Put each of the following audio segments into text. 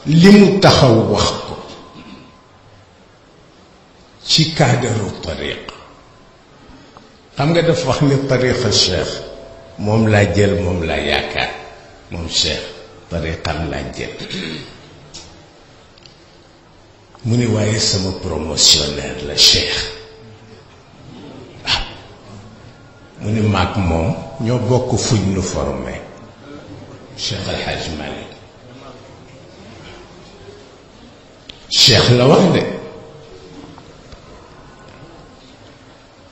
li mu taxaw wax ko ci cadre tariqa xam nga dafa wax ni tariqa cheikh moom laa jël moom laa yaakaar moom cheikh tariqam laa jël mu ni waaye sama promotionnaire la cheikh waaw mu ni maag moom ñoo bokk fuñ nu formé cheikh El Hadj Malick cheikh la wax de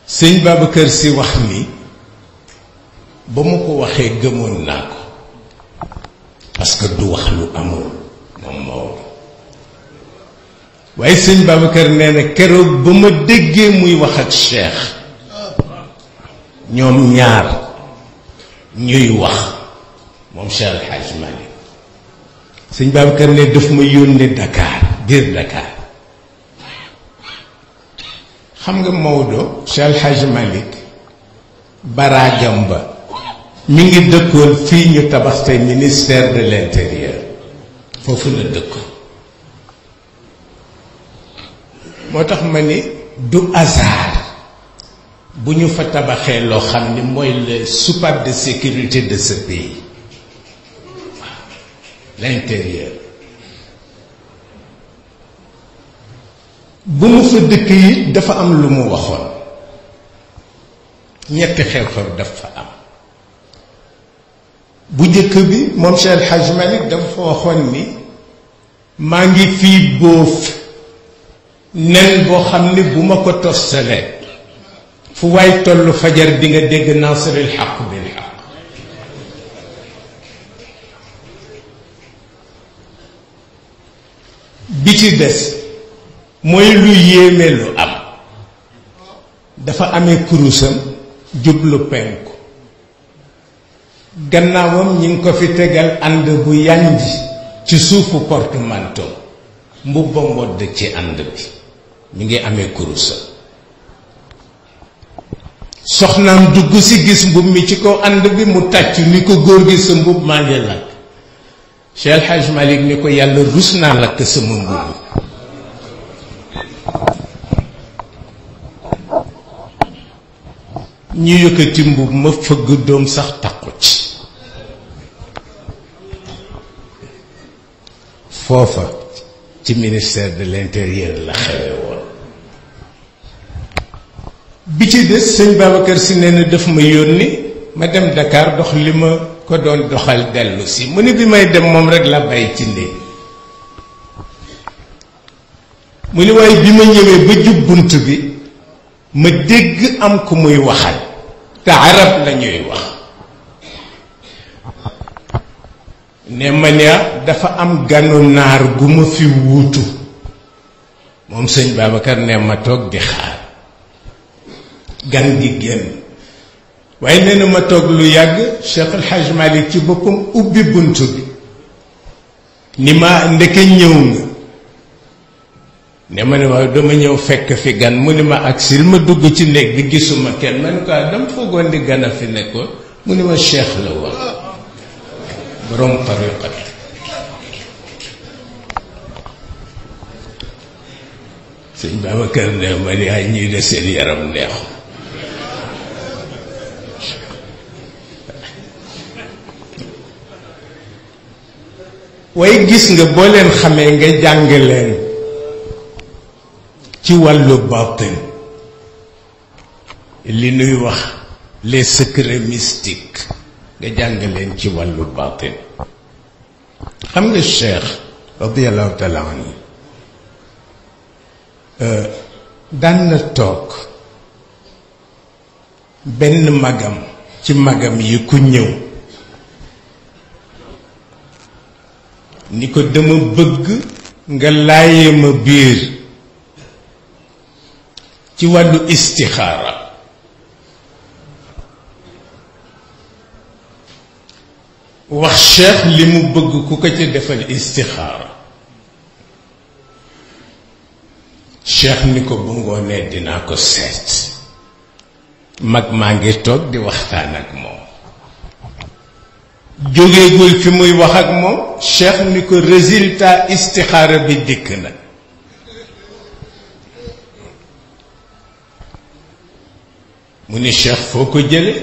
sëñ Babacar Sy wax ni ba mu ko waxee gëmoon naa ko parce que du wax lu amul moom Maodo waaye sëñ Babacar nee na keroog ba ma déggee muy wax ak cheikh ñoom ñaar ñuy wax moom Cheikh El Hadj Malick sëñ Babacar ne daf ma yónnee Dakar biir Dakar xam nga Maodo Cheikh El Hadj Malick baraagam ba mi ngi dëkkoon fii ñu tabax tey ministère de l'intérieur foofu la dëkkoon moo tax ma ni du hasard bu ñu fa tabaxee loo xam ni mooy le soupape de sécurité de ce pays l'intérieur bu mu fa dëkk yi dafa am lu mu waxoon ñetti xew-xew dafa am bu njëkk bi moom Cheikh El Hadj Malick dafa waxoon ni maa ngi fii bóof nen boo xam ni bu ma ko tostalee fu waay tollu fajar di nga dégg nasiril xaq bil xaq bi ci des mooy lu yéeme lu am dafa amee kurusam jublu penku gannaawam ñi ngi ko fi tegal ànd bu yanj ci suufu portemanteau mbubba mbodd ci ànd bi mi ngi amee kurusam soxnaam dugg si gis mbub mi ci kaw ànd bi mu tàcc ni ko góor gi sa mbub maa ngi lakk Cheikh El Hadj Malick ni ko yàlla rus naa lakk sama mbubb ñu yëkkati mbub ma fëgg doom sax takku ci foofa ci ministère de l'intérieur la xewe woon bi ci des sëñ Babacar Sy nee na daf ma yónni ma dem Dakar dox li ma ko doon doxal dellu si mu ni bi may dem moom rek la bàyyi ci ndéeg mu ni waaye bi ma ñëwee ba jub bunt bi ma dégg am ku muy waxal te arab la ñuy wax ne ma ne dafa am ganu naar gu ma fi wuutu moom sëñ Babacar ne ma toog di xaar gan gi génn waaye nee na ma toog lu yàgg Cheikh El Hadj Malick ci boppam ubbi bunt bi ni ma ndeke ñëw nga ne ma ne waaw dama ñëw fekk fi gan mu ni ma agsil ma dugg ci néeg bi gisuma kenn ma ne ko dama foogoon di gan a fi nekkoon mu ni ma cheikh la woon borom tariqa bi sëñ Babacar ne ma ni ay ñii de seen yaram neexu waaye gis nga boo leen xamee nga jàng leen ci wàllu batin li nuy wax les secrets mystiques nga jàng leen ci wàllu batin xam nga cheikh radiallahu taala anhu daan na toog benn magam ci magam yi ku ñëw ni ko dama bëgg nga laayee ma biir ci wàllu istixaara wax cheikh li mu bëgg ku ko ca defal istixaara cheikh ni ko bu ngoonee dinaa ko seet mag maa ngi toog di waxtaan ak moom jógeegul fi muy wax ak moom cheikh ni ko résultat istixaara bi dikk na mu ni cheikh foo ko jële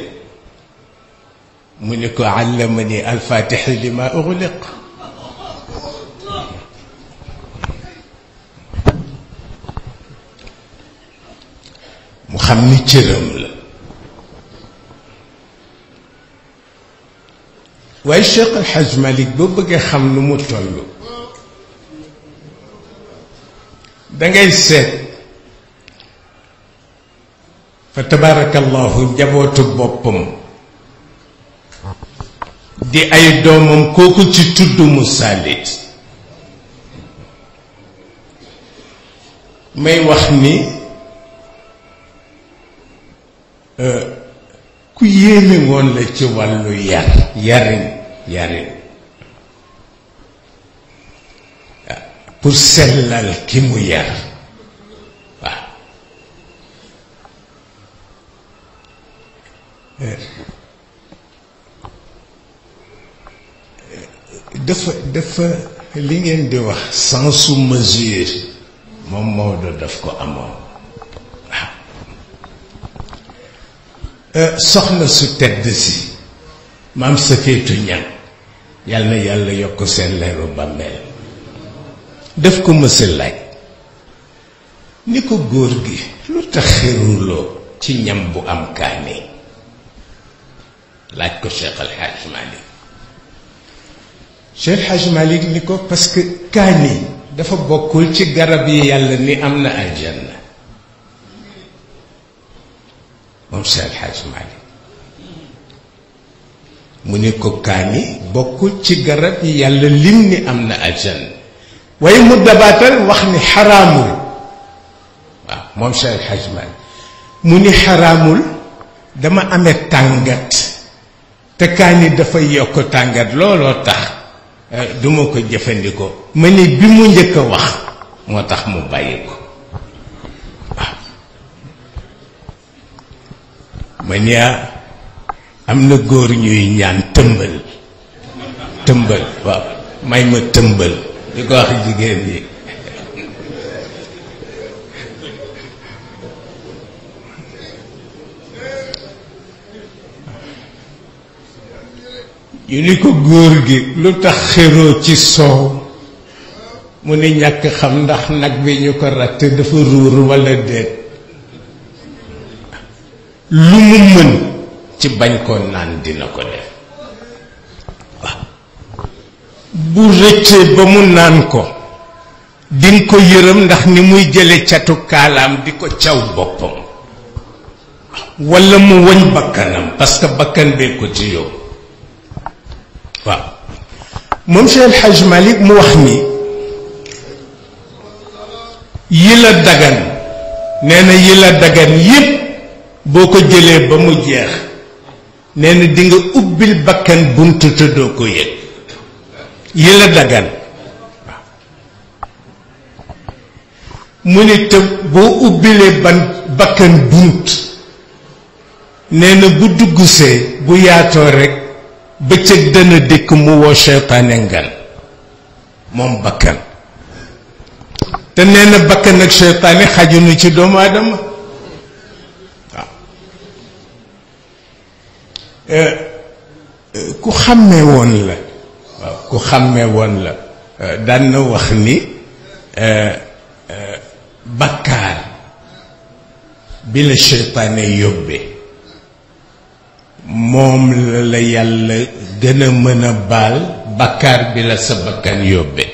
mu ni ko allamani alfatixi lima uxliq mu xam ni cëram la waaye Cheikh El Hadj Malick boo bëggee xam nu mu toll dangay seet fa tabarakallahu njabootu boppam di ay doomam kooku ci tudd mu saalit may wax ni ku yéeme woon la ci wàllu yarin pour sellal ki mu yar waaw dafa li ngeen di wax sensu mesure moom Maodo daf ko amoon soxna su tedd si maam Safeetu Ñaŋ yàlla na yàlla yokk seen leeru bàmmeel daf ko mësa laaj ni ko góor gi lu tax xiruloo ci ñam bu am kaani laaj ko Cheikh El Hadj Malick Cheikh El Hadj Malick ni ko parce que kaani dafa bokkul ci garab yi yàlla ni am na aljanna moom Cheikh El Hadj Malick mu ni ko kaani bokkul ci garab yi yàlla lim ni am na aljanna waaye mu dabaatal wax ni xaraamul waaw moom Cheikh El Hadj Malick mu ni xaraamul dama amee tàngat te kaani dafa yokk tàngat looloo tax duma ko jëfandikoo ma ni bi mu njëkk a wax moo tax mu bàyyi ko ma ni am na góor ñuy ñaan tëmbal waaw may ma tëmbal di ko wax jigéen ñi yu ni ko góor gi lu tax xeroo ci soow mu ni ñàkk xam ndax nag bi ñu ko ratt dafa ruur walla déet lu mu mën ci bañ koo naan dina ko def waaw bu rëccee ba mu naan ko dinga ko yërëm ndax ni muy jële catu kaalaam di ko caw boppam walla mu woñ bakkanam parce que bakkan bee ko ci yow waaw moom Cheikh El Hadj Malick mu wax ni yi la dagan nee na yi la dagan yépp boo ko jëlee ba mu jeex nee na di nga ubbil bakkan bunt te doo ko yëg yi la dagan waaw mu ni te boo ubbilee bakkan bunt nee na bu duggsee bu yaatoo rekk bëccëg dana dikk mu woo seytaane ngan moom bakkan te nee na bakkan ak seytaane xajunu ci doomu aadama ku xàmmee woon la waaw ku xàmmee woon la daan na wax ni bakkaar bi la seytaane yóbbe moom la yàlla gën a mën a baal bakkaar bi la sa bakkan yóbbe